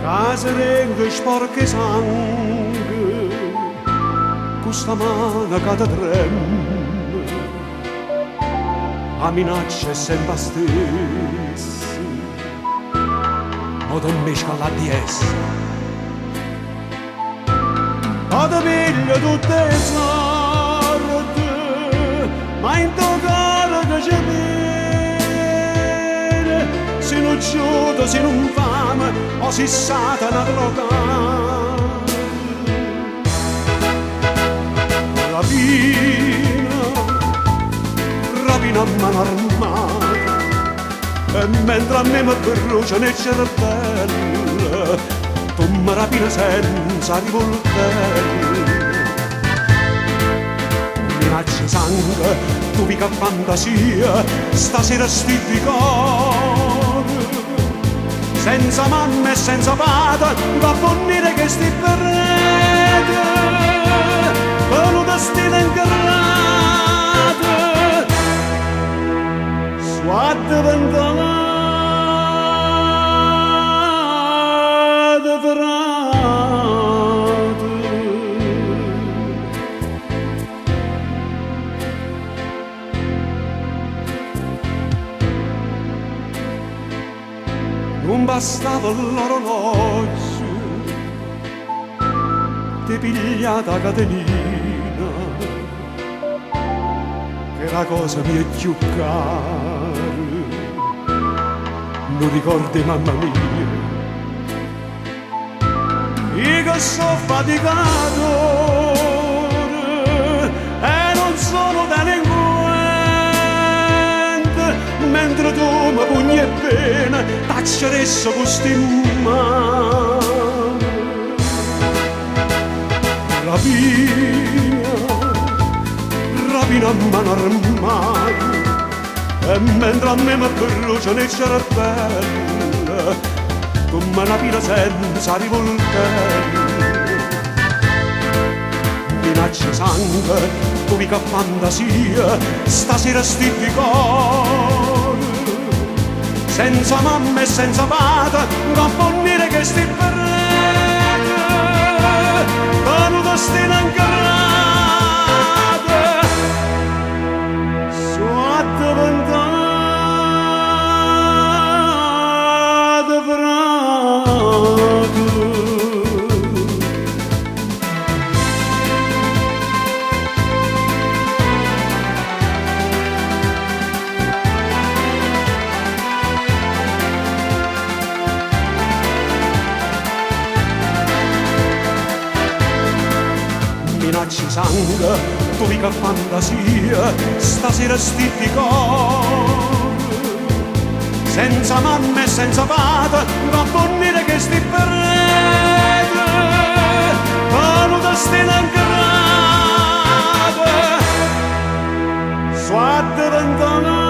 Caserengo sporche sangue, questa mano che ti trema, a minaccia è sempre stessa, o ti mesca la DS. O ti piglio tutte le sorte, ma in tuo cuore che c'è bene, se non giudo, se non fame, o si satana drogare. Rapina a mano armata, e mentre a me mi brucia nel cervello, tu mi rapina senza rivoltello. Minaccia sangue, tu mica fantasia, stasera sti di cuore, senza mamma e senza padre, va a fornire che sti perrete, per un destino incarnato, suate ventolate frate. Non bastava l'orologio, ti pigliata catenina, che la cosa mi è più cara, non ricordi mamma mia, io che sono faticato e non sono delinquente, mentre tu mi pugni e bene, tacci adesso questi mani. Rapina a mano armata, e mentre a me mi brucia nel cervello, tu me rapina senza rivoltello. Minaccia sangue, tu mica fantasia, stasera sti di cuore, senza mamma e senza padre, va a fornire che sti perrete, per un destino incarnato, suate ventate frate. Minacci sangue, tu mica fantasia, stasera sti di cuore, senza mamma e senza padre, va a fornire che sti perrete, per un destino incarnato, suate ventana.